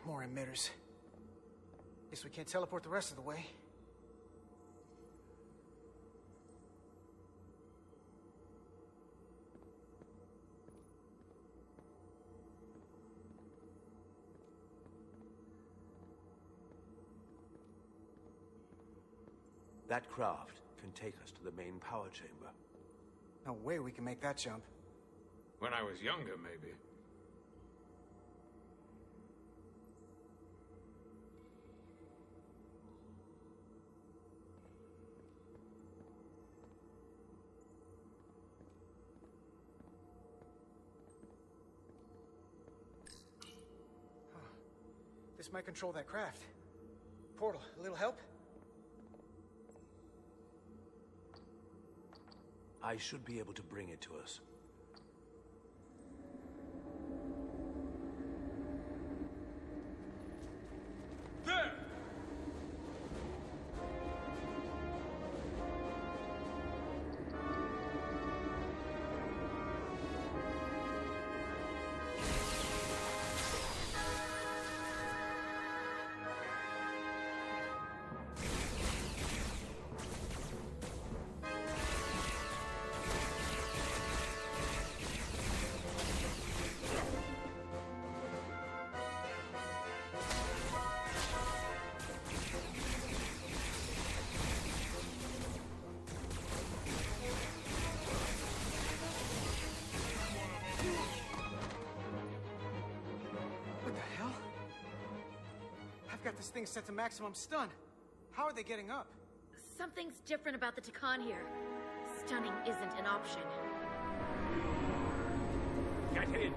More emitters. Guess we can't teleport the rest of the way. That craft can take us to the main power chamber. No way we can make that jump. When I was younger, maybe. This might control that craft. Portal, a little help? I should be able to bring it to us. There! What the hell? I've got this thing set to maximum stun. How are they getting up? Something's different about the Takan here. Stunning isn't an option. Get in!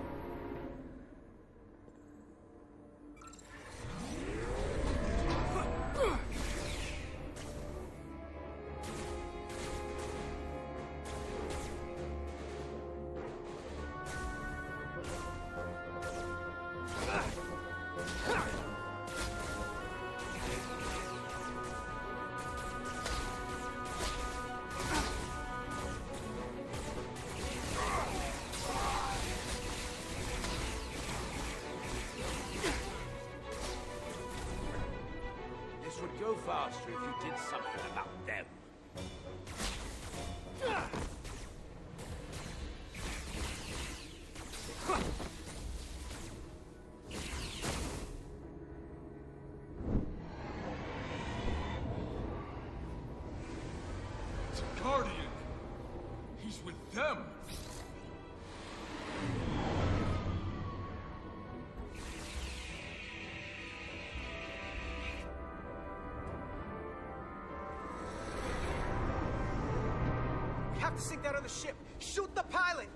This would go faster if you did something about them. It's a Guardian! He's with them! We have to sink that other ship. Shoot the pilot!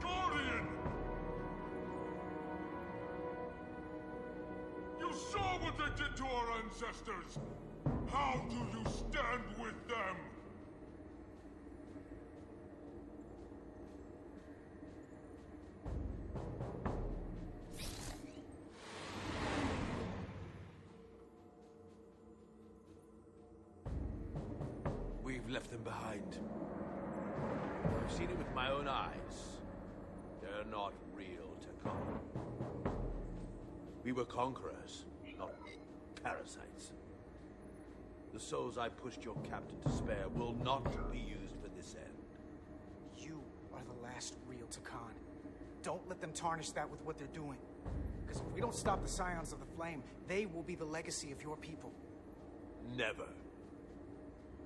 Guardian! You saw what they did to our ancestors! How do you stand with them? We've left them behind. I've seen it with my own eyes. We're not real, Takon. We were conquerors, not parasites. The souls I pushed your captain to spare will not be used for this end. You are the last real Takon. Don't let them tarnish that with what they're doing. Because if we don't stop the Scions of the Flame, they will be the legacy of your people. Never.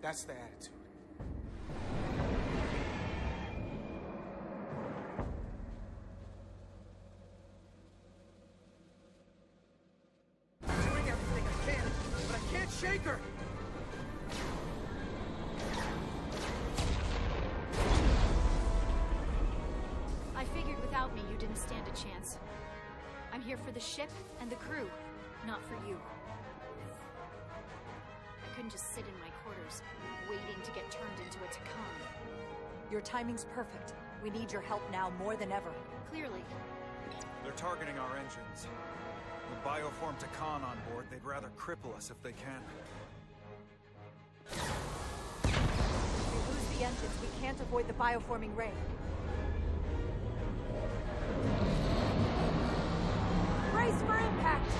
That's the attitude. I'm doing everything I can, but I can't shake her! I figured without me you didn't stand a chance. I'm here for the ship and the crew, not for you. I couldn't just sit in my quarters, waiting to get turned into a Takon. Your timing's perfect. We need your help now more than ever. Clearly. They're targeting our engines. With bioform Takon on board, they'd rather cripple us if they can. If we lose the engines, we can't avoid the bioforming ray. Brace for impact!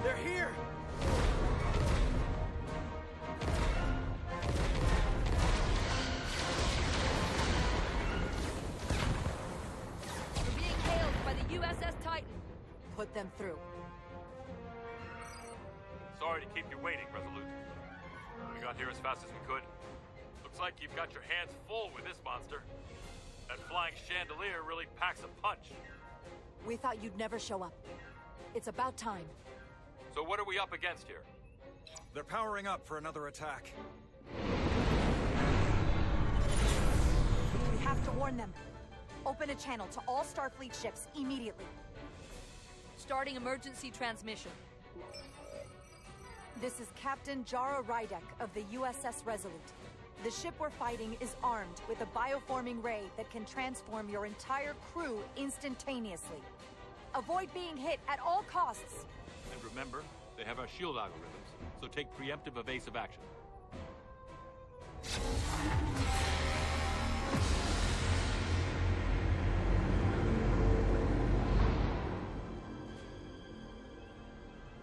They're here! We're being hailed by the USS Titan. Put them through. Sorry to keep you waiting, Resolute. We got here as fast as we could. Looks like you've got your hands full with this monster. That flying chandelier really packs a punch. We thought you'd never show up. It's about time. So what are we up against here? They're powering up for another attack. We have to warn them. Open a channel to all Starfleet ships immediately. Starting emergency transmission. This is Captain Jara Rydek of the USS Resolute. The ship we're fighting is armed with a bioforming ray that can transform your entire crew instantaneously. Avoid being hit at all costs. And remember, they have our shield algorithms, so take preemptive evasive action.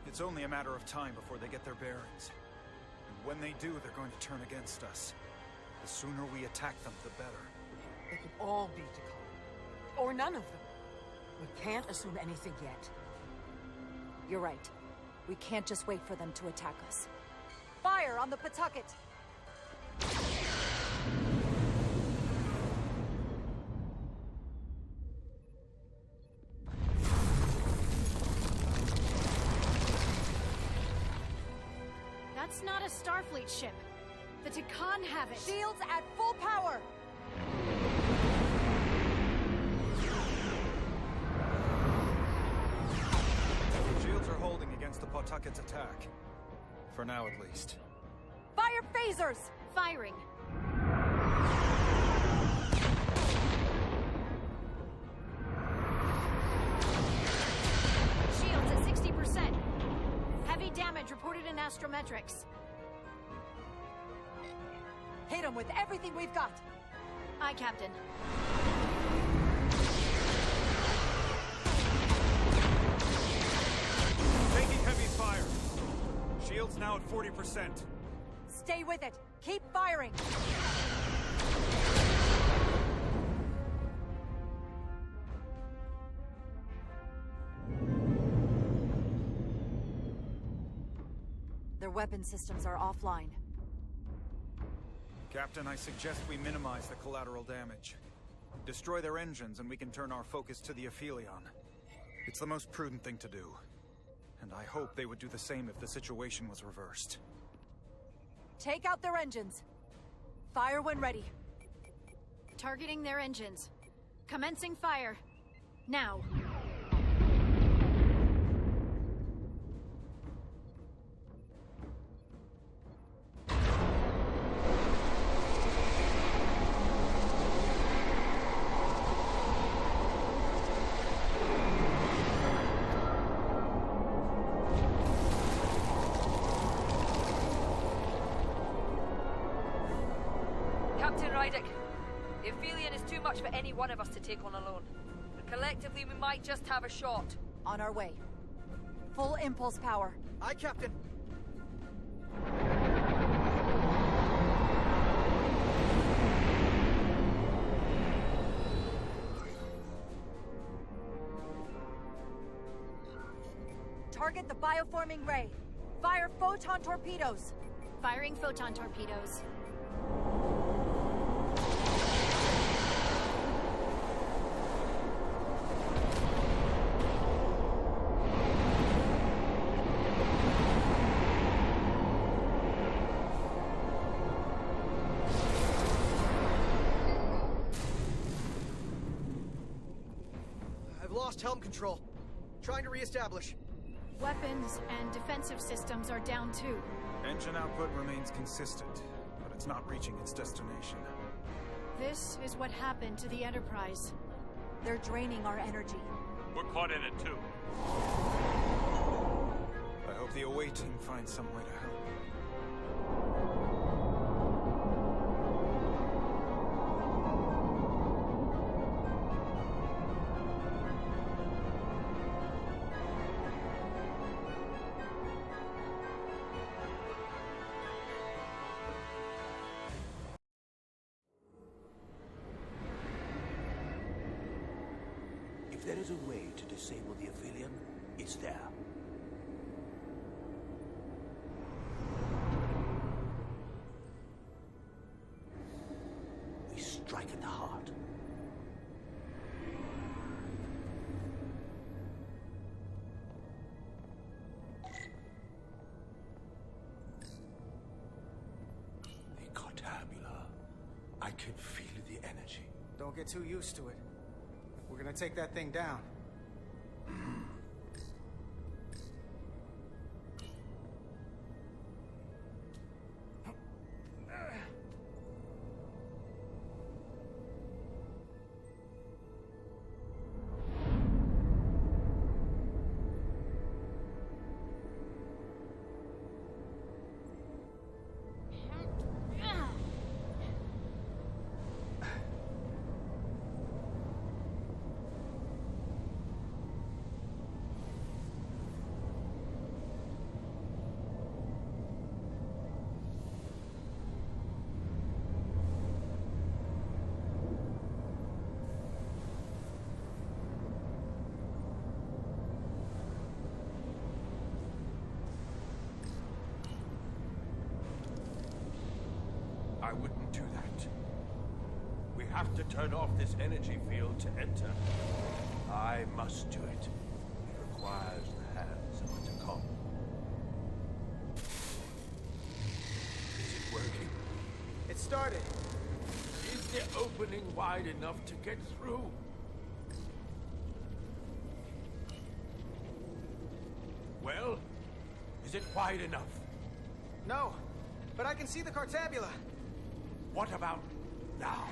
It's only a matter of time before they get their bearings. And when they do, they're going to turn against us. The sooner we attack them, the better. They could all be Takon. Or none of them. We can't assume anything yet. You're right. We can't just wait for them to attack us. Fire on the Pawtucket! That's not a Starfleet ship. The Takon have it. Shields at full power! Shields are holding against the Pawtucket's attack. For now, at least. Fire phasers! Firing. Shields at 60%. Heavy damage reported in astrometrics. Hit them with everything we've got! Aye, Captain. Taking heavy fire. Shields now at 40%. Stay with it! Keep firing! Their weapon systems are offline. Captain, I suggest we minimize the collateral damage. Destroy their engines and we can turn our focus to the Aphelion. It's the most prudent thing to do. And I hope they would do the same if the situation was reversed. Take out their engines. Fire when ready. Targeting their engines. Commencing fire. Now. Rydick. The Aphelion is too much for any one of us to take on alone. But collectively, we might just have a shot. On our way. Full impulse power. Aye, Captain. Target the bioforming ray. Fire photon torpedoes. Firing photon torpedoes. I've lost helm control. Trying to re-establish. Weapons and defensive systems are down too. Engine output remains consistent, but it's not reaching its destination. This is what happened to the Enterprise. They're draining our energy. We're caught in it too. I hope the away team finds some way to help. If there is a way to disable the Aphelion, it's there. We strike at the heart. The Cartabula. I can feel the energy. Don't get too used to it. We're gonna take that thing down. I wouldn't do that. We have to turn off this energy field to enter. I must do it. It requires the hands of a Takom. Is it working? It started. Is the opening wide enough to get through? Well, is it wide enough? No, but I can see the Cartabula. What about now?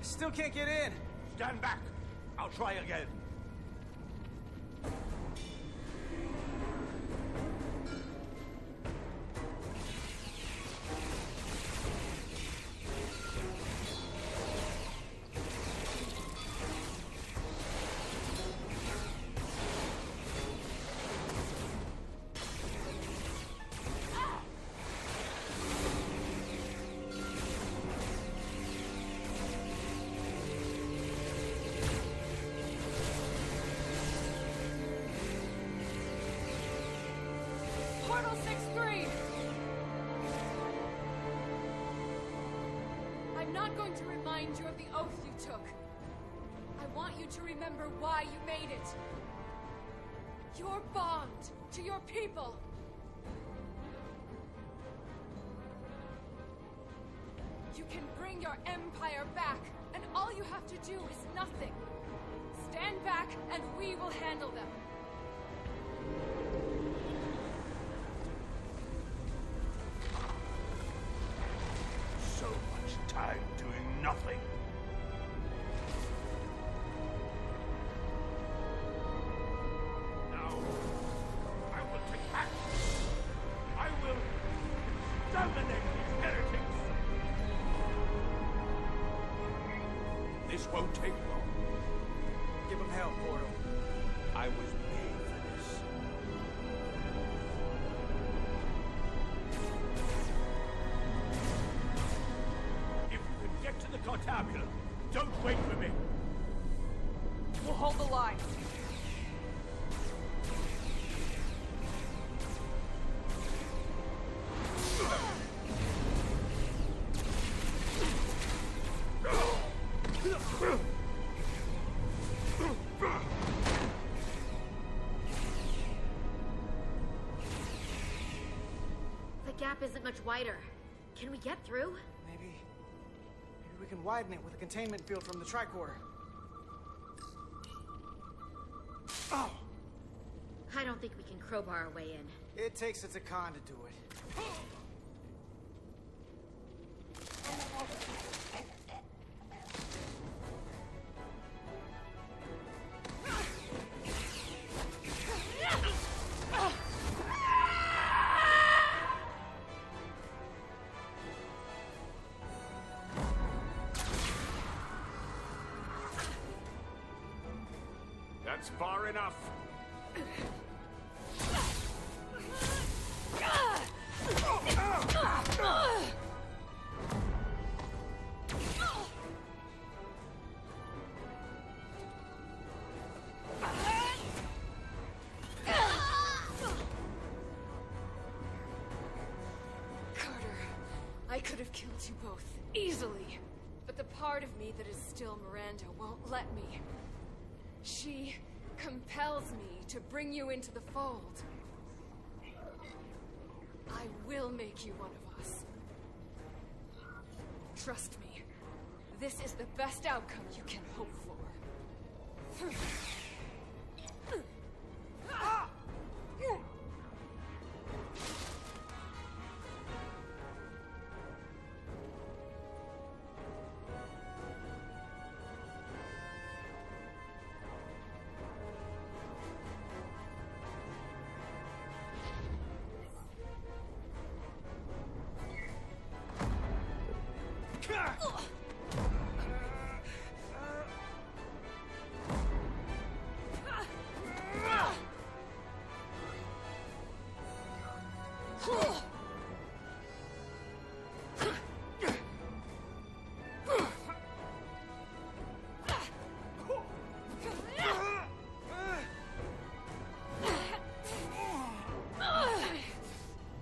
Still can't get in. Stand back. I'll try again. Portal 6-3! I'm not going to remind you of the oath you took. I want you to remember why you made it. Your bond to your people. You can bring your empire back, and all you have to do is nothing. Stand back, and we will handle them. So much time doing nothing. I was made for this. If you can get to the Cartabula, don't wait for me. We'll hold the line. The gap isn't much wider. Can we get through? Maybe we can widen it with a containment field from the tricorder. Oh! I don't think we can crowbar our way in. It takes a Takan to do it. That's far enough. Carter, I could have killed you both, easily. But the part of me that is still Miranda won't let me. She compels me to bring you into the fold. I will make you one of us. Trust me, this is the best outcome you can hope for.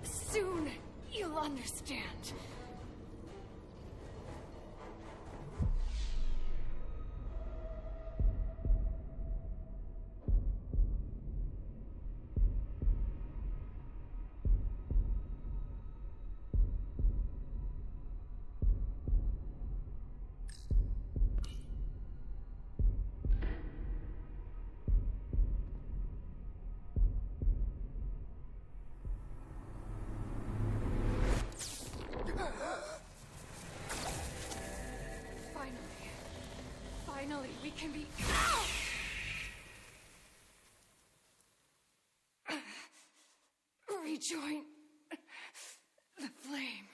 Soon, you'll understand. Finally, we can be... rejoin the flame.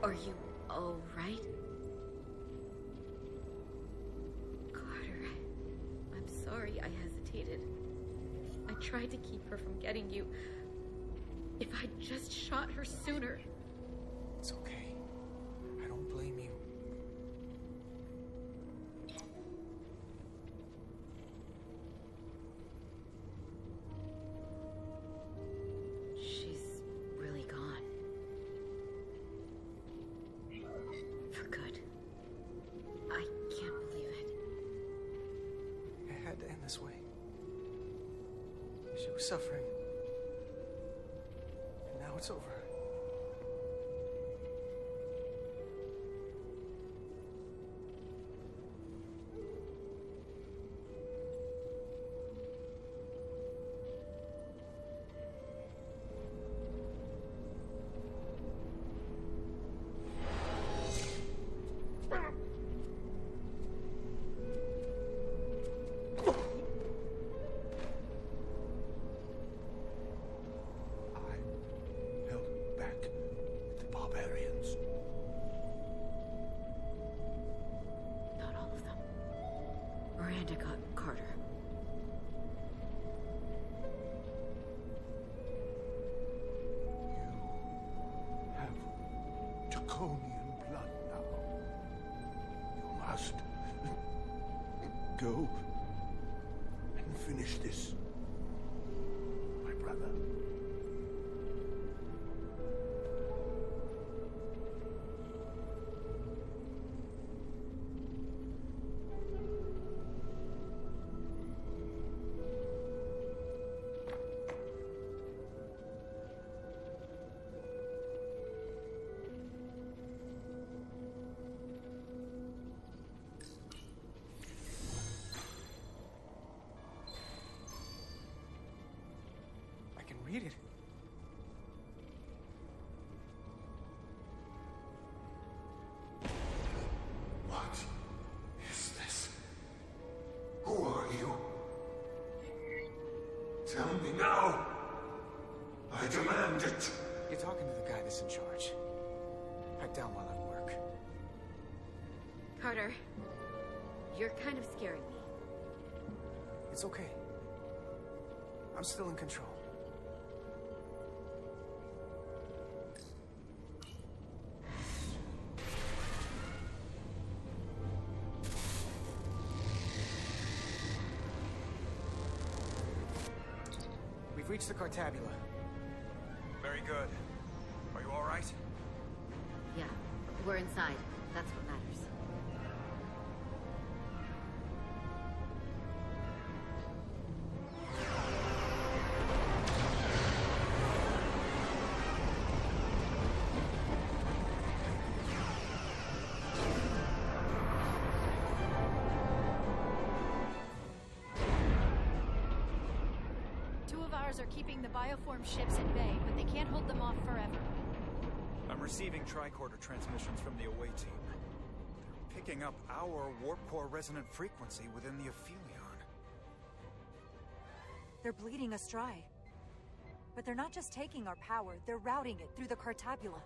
Are you all right? Carter, I'm sorry I hesitated. I tried to keep her from getting you. If I'd just shot her sooner. It's okay. I don't blame you. She's really gone. was suffering. And now it's over. Miranda got Carter. You have Draconian blood now. You must go and finish this, my brother. Read it. What is this? Who are you? Tell me now. I demand it. You're talking to the guy that's in charge. Pipe down while I work. Carter, you're kind of scaring me. It's okay. I'm still in control. We've reached the Cartabula. Very good. Are you all right? Yeah, we're inside. That's what matters. 2 of ours are keeping the bioform ships at bay, but they can't hold them off forever. I'm receiving tricorder transmissions from the away team. They're picking up our warp core resonant frequency within the Aphelion. They're bleeding us dry. But they're not just taking our power, they're routing it through the Cartabula.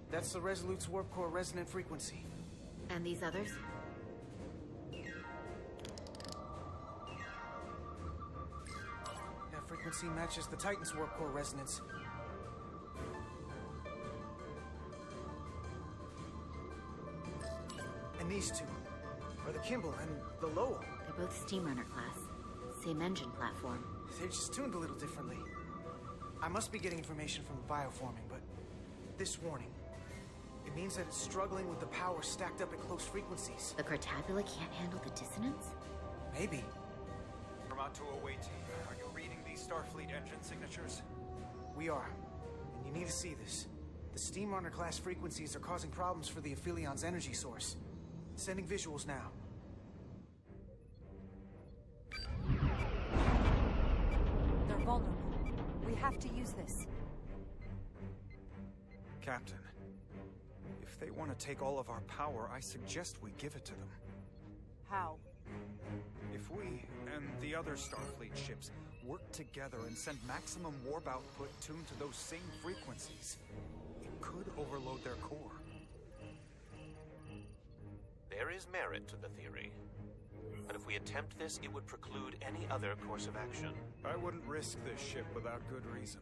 That's the Resolute's warp core resonant frequency. And these others? That frequency matches the Titan's warp core resonance. And these two are the Kimball and the Lowell. They're both Steamrunner class. Same engine platform. They're just tuned a little differently. I must be getting information from the bioforming, but this warning. It means that it's struggling with the power stacked up at close frequencies. The Cartabula can't handle the dissonance? Maybe. Formato away team. Are you reading these Starfleet engine signatures? We are. And you need to see this. The Steam Runner class frequencies are causing problems for the Aphilion's energy source. Sending visuals now. They're vulnerable. We have to use this. Captain, if they want to take all of our power, I suggest we give it to them. How? If we, and the other Starfleet ships, work together and send maximum warp output tuned to those same frequencies, it could overload their core. There is merit to the theory. But if we attempt this, it would preclude any other course of action. I wouldn't risk this ship without good reason.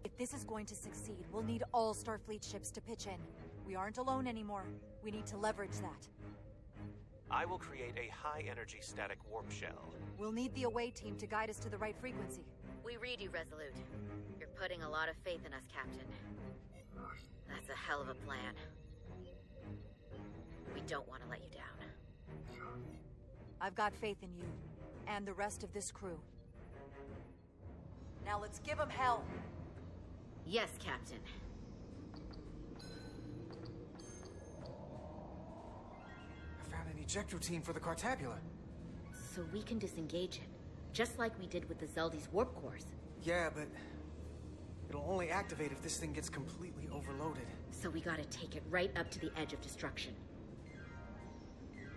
If this is going to succeed, we'll need all Starfleet ships to pitch in. We aren't alone anymore. We need to leverage that. I will create a high-energy static warp shell. We'll need the away team to guide us to the right frequency. We read you, Resolute. You're putting a lot of faith in us, Captain. That's a hell of a plan. We don't want to let you down. I've got faith in you, and the rest of this crew. Now let's give them hell! Yes, Captain. I found an ejector team for the Cartabula. So we can disengage it, just like we did with the Zeldy's warp cores. Yeah, but it'll only activate if this thing gets completely overloaded. So we gotta take it right up to the edge of destruction.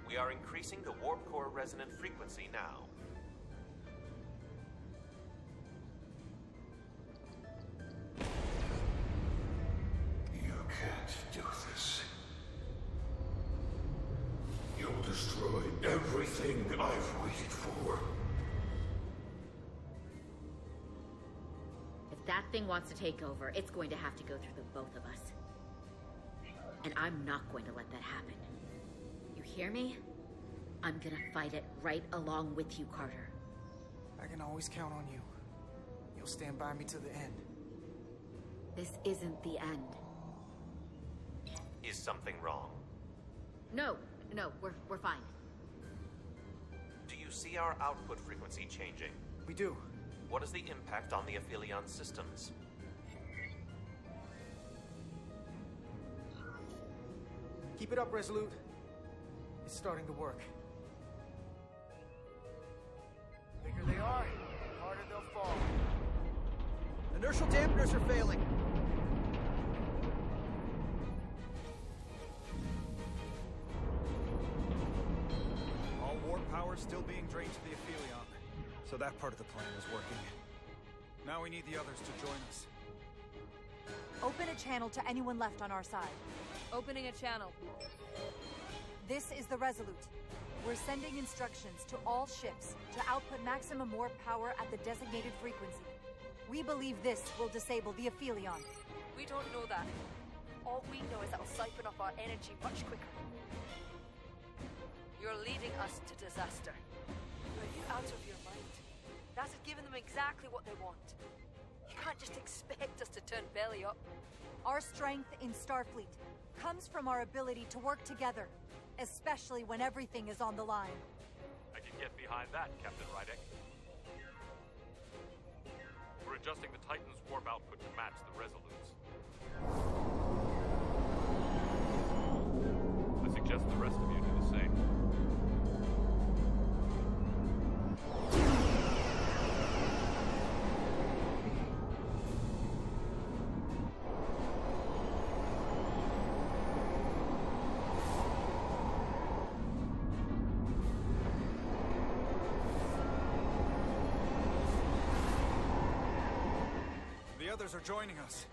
We are increasing the warp core resonant frequency now. You can't do this. You'll destroy everything I've waited for. If that thing wants to take over, it's going to have to go through the both of us. And I'm not going to let that happen. You hear me? I'm gonna fight it right along with you, Carter. I can always count on you. You'll stand by me to the end. This isn't the end. Is something wrong? No, we're fine. Do you see our output frequency changing? We do. What is the impact on the Aphelion systems? Keep it up, Resolute. It's starting to work. The bigger they are, the harder they'll fall. Inertial dampeners are failing. All warp power still being drained to the Aphelion, so that part of the plan is working. Now we need the others to join us. Open a channel to anyone left on our side. Opening a channel. This is the Resolute. We're sending instructions to all ships to output maximum warp power at the designated frequency. We believe this will disable the Aphelion. We don't know that. All we know is that it'll siphon off our energy much quicker. You're leading us to disaster. Are you out of your mind? That has given them exactly what they want. You can't just expect us to turn belly up. Our strength in Starfleet comes from our ability to work together, especially when everything is on the line. I can get behind that, Captain Rydek. We're adjusting the Titan's warp output to match the Resolute's. I suggest the rest of you do the same. The others are joining us.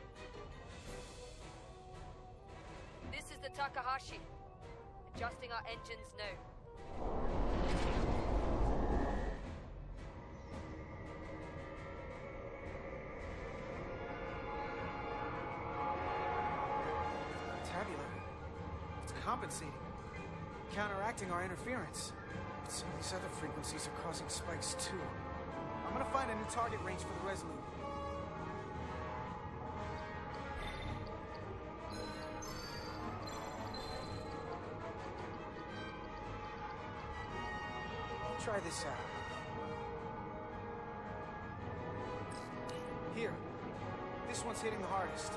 This is the Takahashi. Adjusting our engines now. Tabula. It's compensating. Counteracting our interference. But some of these other frequencies are causing spikes too. I'm gonna find a new target range for the Resolute. Try this out. Here. This one's hitting the hardest.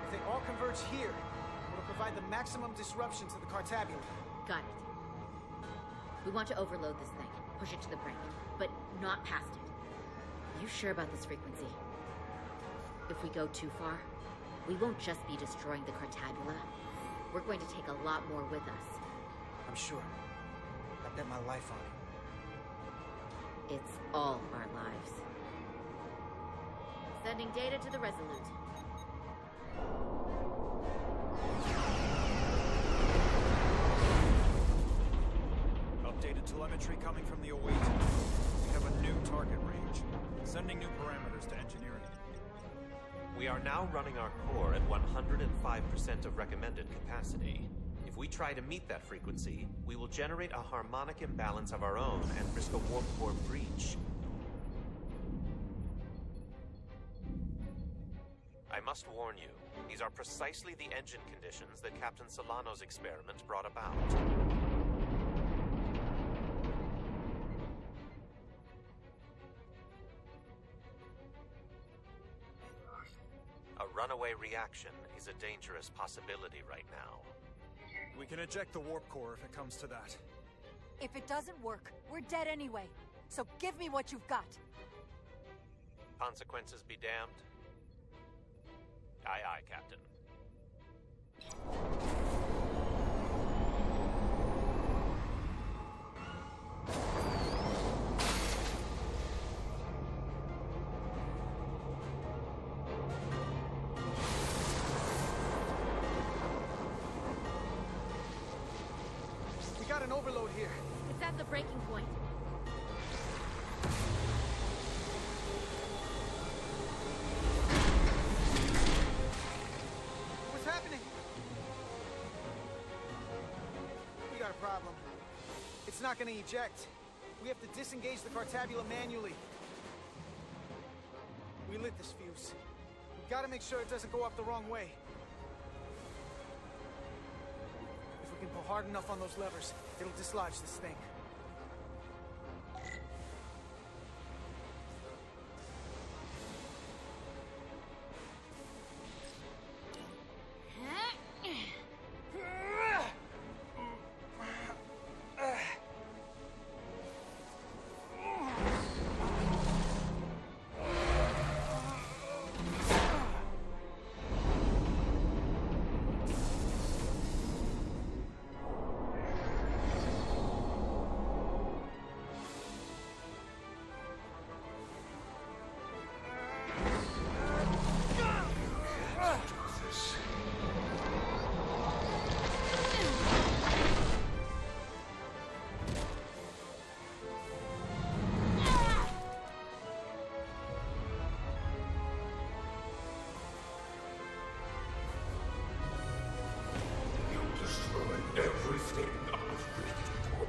If they all converge here, it'll provide the maximum disruption to the Cartabula. Got it. We want to overload this thing, push it to the brink, but not past it. You sure about this frequency? If we go too far, we won't just be destroying the Cartabula. We're going to take a lot more with us. I'm sure. I bet my life on it. It's all our lives. Sending data to the Resolute. Updated telemetry coming from the Await. We have a new target range. Sending new parameters to engineering. We are now running our core at 105% of recommended capacity. If we try to meet that frequency, we will generate a harmonic imbalance of our own and risk a warp core breach. I must warn you, these are precisely the engine conditions that Captain Solano's experiment brought about. A runaway reaction is a dangerous possibility right now. We can eject the warp core if it comes to that. If it doesn't work, we're dead anyway. So give me what you've got. Consequences be damned. Aye, aye, Captain. We got an overload here. It's at the breaking point. What's happening? We got a problem. It's not gonna eject. We have to disengage the Cartabula manually. We lit this fuse. We've got to make sure it doesn't go off the wrong way. If we can pull hard enough on those levers, it'll dislodge this thing. Everything I was ready for.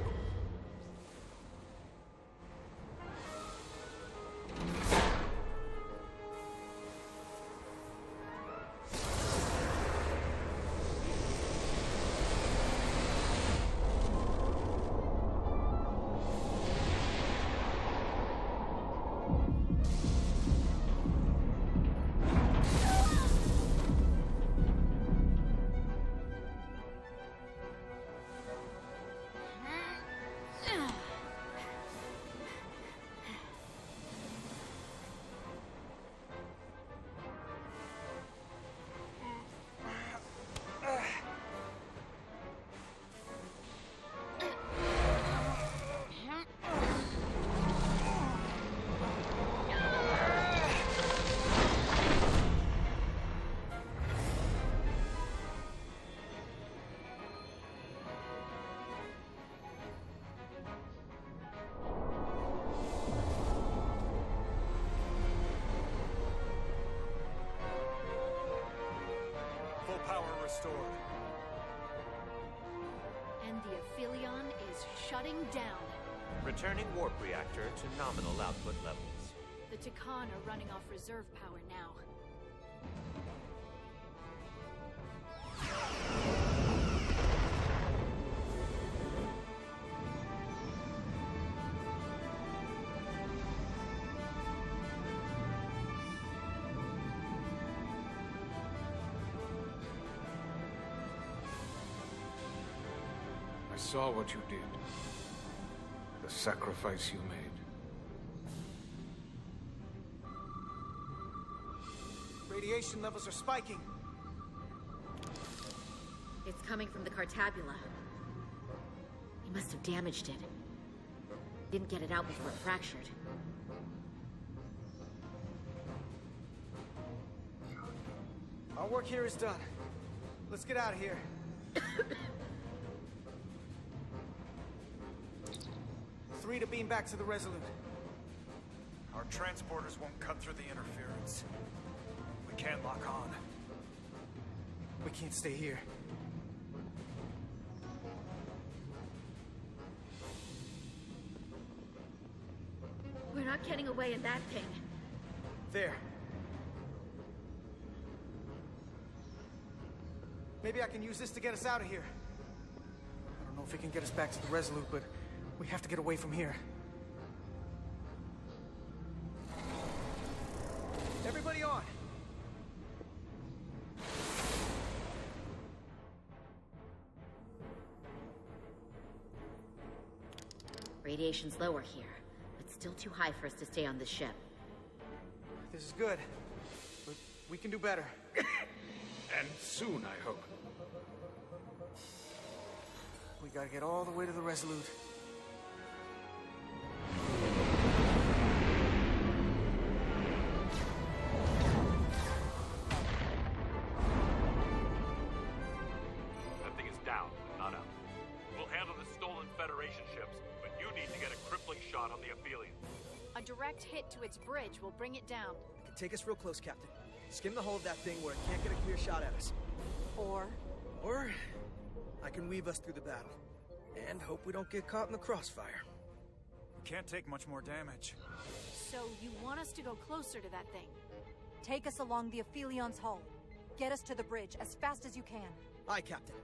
Restored. And the Aphelion is shutting down. Returning warp reactor to nominal output levels. The Takan are running off reserve power now. saw what you did. The sacrifice you made. Radiation levels are spiking. It's coming from the Cartabula. He must have damaged it. Didn't get it out before it fractured. Our work here is done. Let's get out of here. 3 to beam back to the Resolute. Our transporters won't cut through the interference. We can't lock on. We can't stay here. We're not getting away in that thing. There. Maybe I can use this to get us out of here. I don't know if it can get us back to the Resolute, but we have to get away from here. Everybody on! Radiation's lower here, but still too high for us to stay on this ship. This is good, but we can do better. And soon, I hope. We gotta get all the way to the Resolute. That thing is down, not up. We'll handle the stolen Federation ships, but you need to get a crippling shot on the Aphelion. A direct hit to its bridge will bring it down. It can take us real close, Captain. Skim the hull of that thing where it can't get a clear shot at us. Or I can weave us through the battle. And hope we don't get caught in the crossfire. We can't take much more damage. So you want us to go closer to that thing? take us along the Aphelion's hull. Get us to the bridge as fast as you can. Aye, Captain.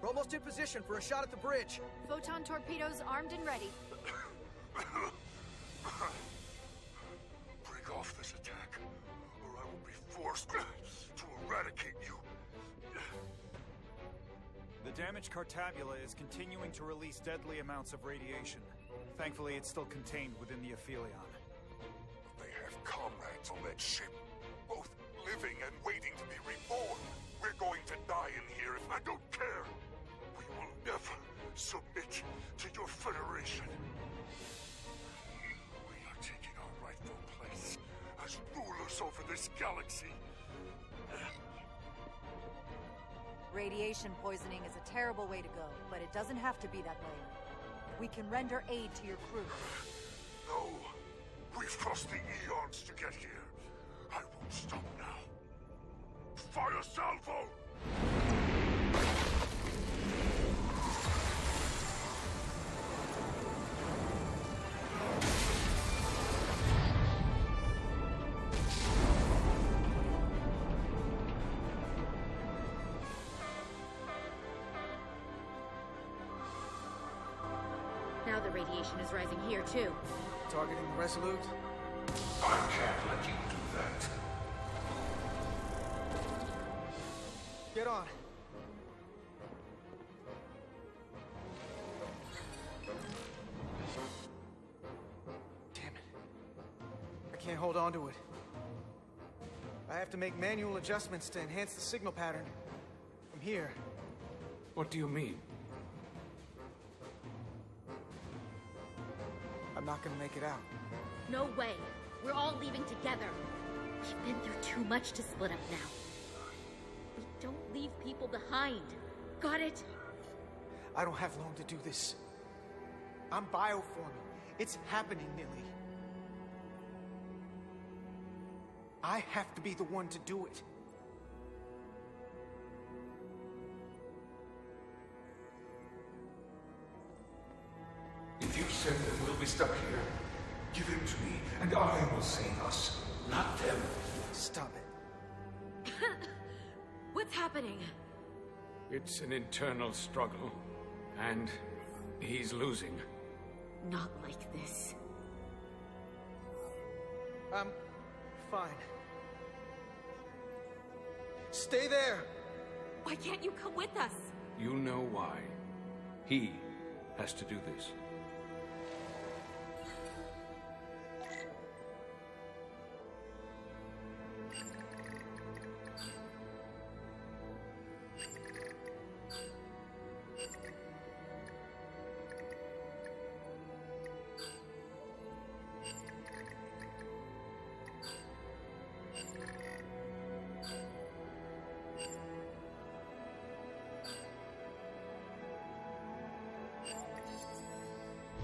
We're almost in position for a shot at the bridge. Photon torpedoes armed and ready. Break off this attack, or I will be forced to eradicate you. The damaged Cartabula is continuing to release deadly amounts of radiation. Thankfully, it's still contained within the Aphelion. They have comrades on that ship, both living and waiting to be reborn. We're going to die in here if I don't care. We will never submit to your Federation. We are taking our rightful place as rulers over this galaxy. Radiation poisoning is a terrible way to go, but it doesn't have to be that way. We can render aid to your crew. No, we've crossed the eons to get here. I won't stop now. Fire salvo! Now the radiation is rising here, too. Targeting the Resolute? I can't let you do that. Get on. Damn it. I can't hold on to it. I have to make manual adjustments to enhance the signal pattern. From here. What do you mean? I'm not gonna make it out. No way. We're all leaving together. We've been through too much to split up now. We don't leave people behind. Got it? I don't have long to do this. I'm bioforming. It's happening, Nilly. I have to be the one to do it. If you said that we'll be stuck here, give him to me, and I will save us, not them. Stop it. What's happening? It's an internal struggle, and he's losing. Not like this. I'm fine. Stay there! Why can't you come with us? You know why. He has to do this.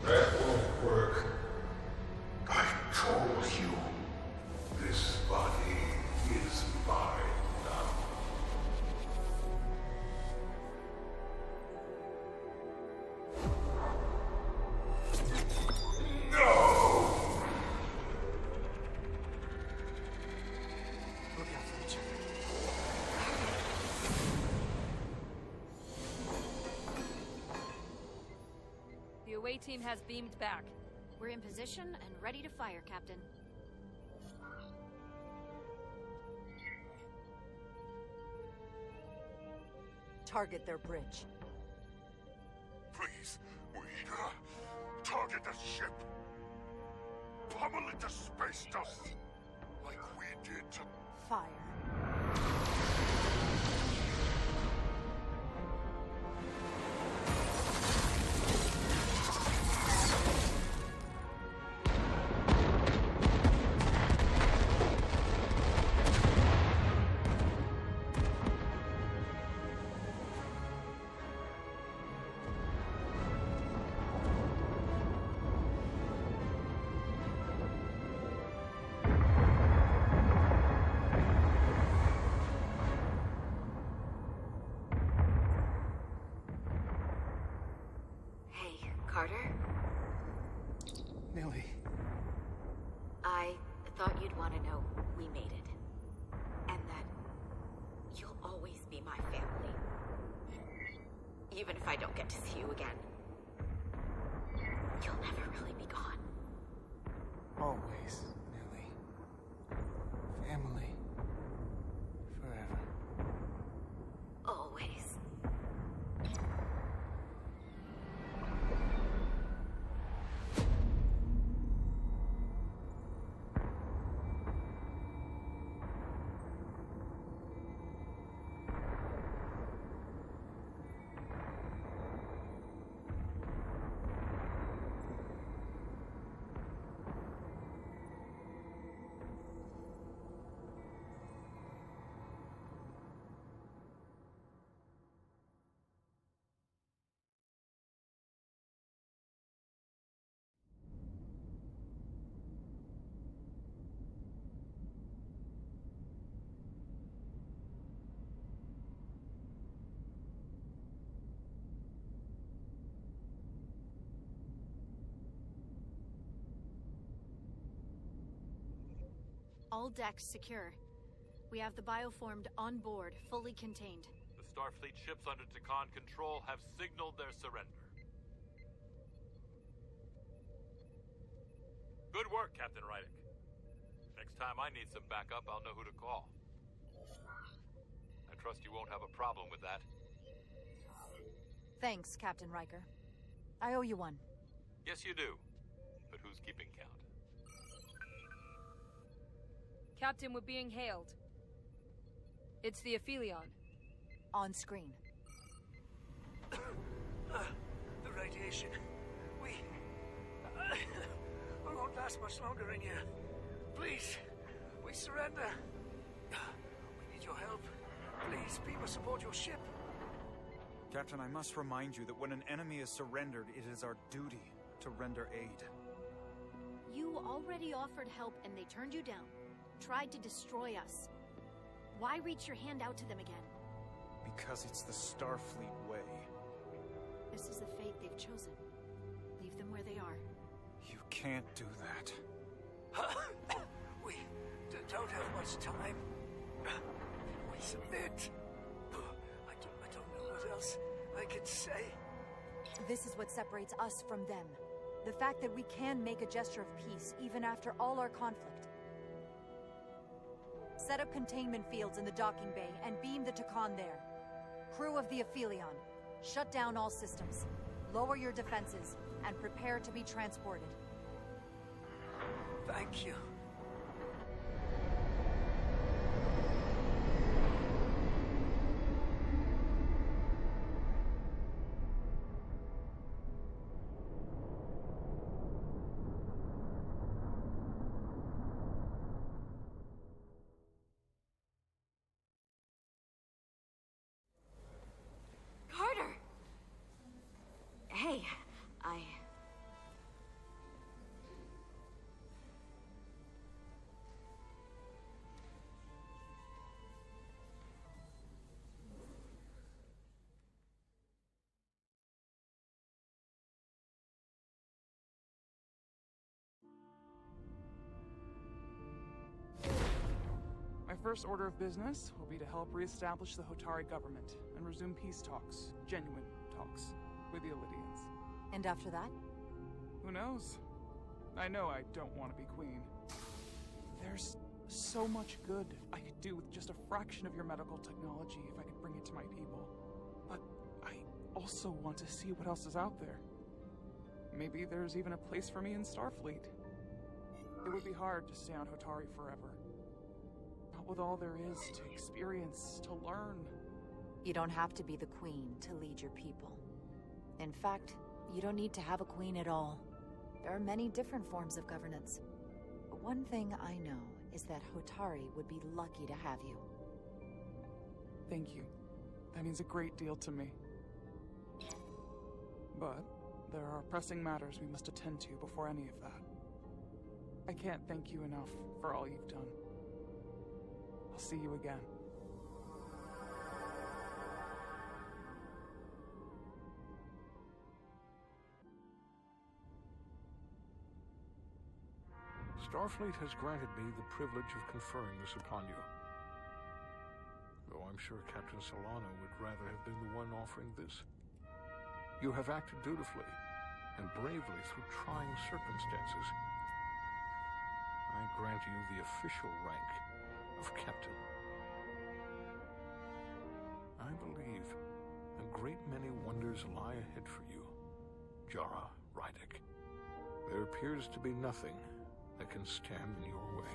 That won't work. I told you. This body is mine now. No! Look out for each other. The away team has beamed back. We're in position and ready to fire, Captain. Target their bridge. Please, we target the ship. Pummel it to space dust, like we did to... Fire. Hey, Carter? Millie. I thought you'd want to know we made it. And that you'll always be my family. Even if I don't get to see you again. You'll never really be gone. Always, Millie. Family. Forever. Always. All decks secure. We have the bioformed on board, fully contained. The Starfleet ships under Takan control have signaled their surrender. Good work, Captain Rydick. Next time I need some backup, I'll know who to call. I trust you won't have a problem with that. Thanks, Captain Riker. I owe you one. Yes, you do. But who's keeping count? Captain, we're being hailed. It's the Aphelion. On screen. The radiation. We won't last much longer in here. Please, we surrender. We need your help. Please, people support your ship. Captain, I must remind you that when an enemy is surrendered, it is our duty to render aid. You already offered help and they turned you down. Tried to destroy us. Why reach your hand out to them again? Because it's the Starfleet way. This is the fate they've chosen. Leave them where they are. You can't do that. We don't have much time. We submit. I don't know else I could say. This is what separates us from them. The fact that we can make a gesture of peace even after all our conflict. Set up containment fields in the docking bay and beam the Takan there. Crew of the Aphelion, shut down all systems. Lower your defenses and prepare to be transported. Thank you. Carter! Hey, My first order of business will be to help re-establish the Hotari government and resume peace talks, genuine talks, with the Elydians. And after that? Who knows? I know I don't want to be queen. There's so much good I could do with just a fraction of your medical technology if I could bring it to my people. But I also want to see what else is out there. Maybe there's even a place for me in Starfleet. It would be hard to stay on Hotari forever. Not with all there is to experience, to learn. You don't have to be the queen to lead your people. In fact, you don't need to have a queen at all. There are many different forms of governance. But one thing I know is that Hotari would be lucky to have you. Thank you. That means a great deal to me. But there are pressing matters we must attend to before any of that. I can't thank you enough for all you've done. I'll see you again. Starfleet has granted me the privilege of conferring this upon you. Though I'm sure Captain Solano would rather have been the one offering this. You have acted dutifully and bravely through trying circumstances. I grant you the official rank of Captain. I believe a great many wonders lie ahead for you, Jara Rydek. There appears to be nothing that can stand in your way.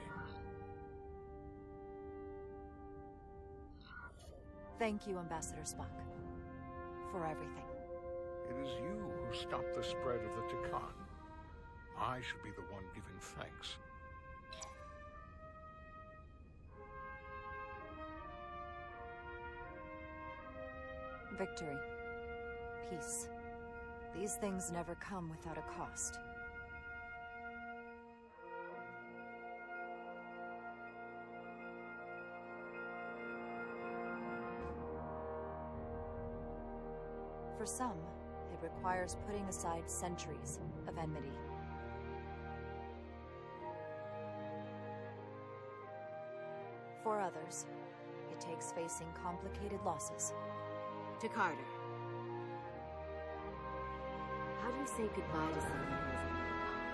Thank you, Ambassador Spock, for everything. It is you who stopped the spread of the Takan. I should be the one giving thanks. Victory. Peace. These things never come without a cost. For some, it requires putting aside centuries of enmity. For others, it takes facing complicated losses. To Carter. How do you say goodbye to someone who isn't really gone?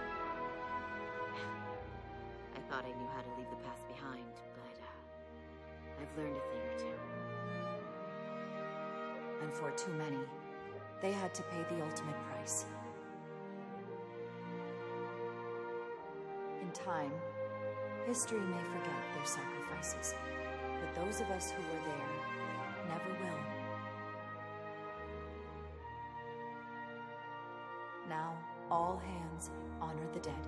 I thought I knew how to leave the past behind, but I've learned a thing or two. And for too many, they had to pay the ultimate price. In time, history may forget their sacrifices, but those of us who were there never will. Now, all hands honor the dead.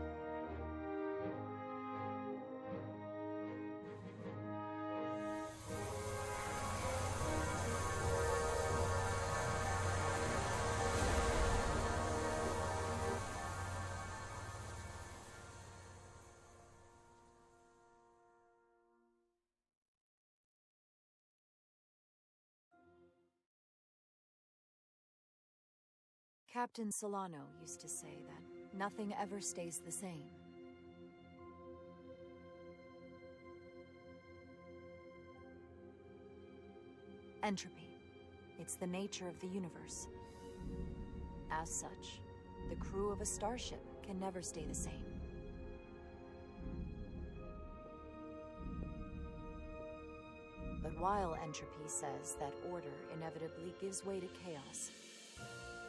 Captain Solano used to say that nothing ever stays the same. Entropy. It's the nature of the universe. As such, the crew of a starship can never stay the same. But while entropy says that order inevitably gives way to chaos,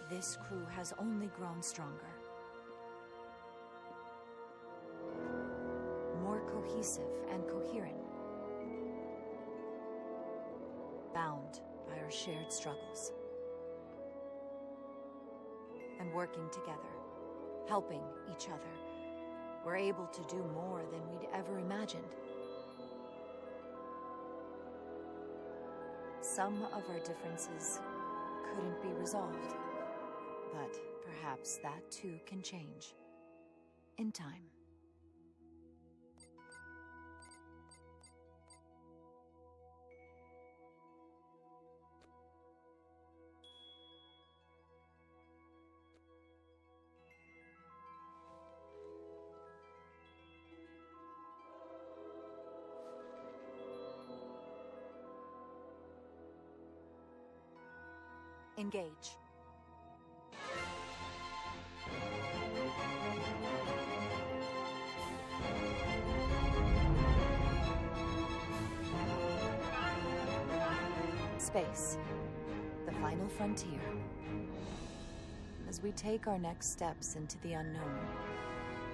this crew has only grown stronger. More cohesive and coherent. Bound by our shared struggles. And working together, helping each other, we're able to do more than we'd ever imagined. Some of our differences couldn't be resolved, but perhaps that too can change in time. Engage. Space. The final frontier. As we take our next steps into the unknown,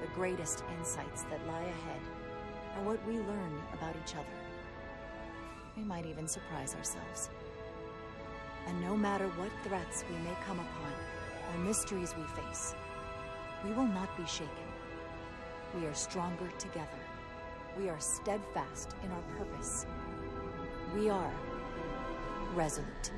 the greatest insights that lie ahead are what we learn about each other. We might even surprise ourselves. And no matter what threats we may come upon, or mysteries we face, we will not be shaken. We are stronger together. We are steadfast in our purpose. We are resolute.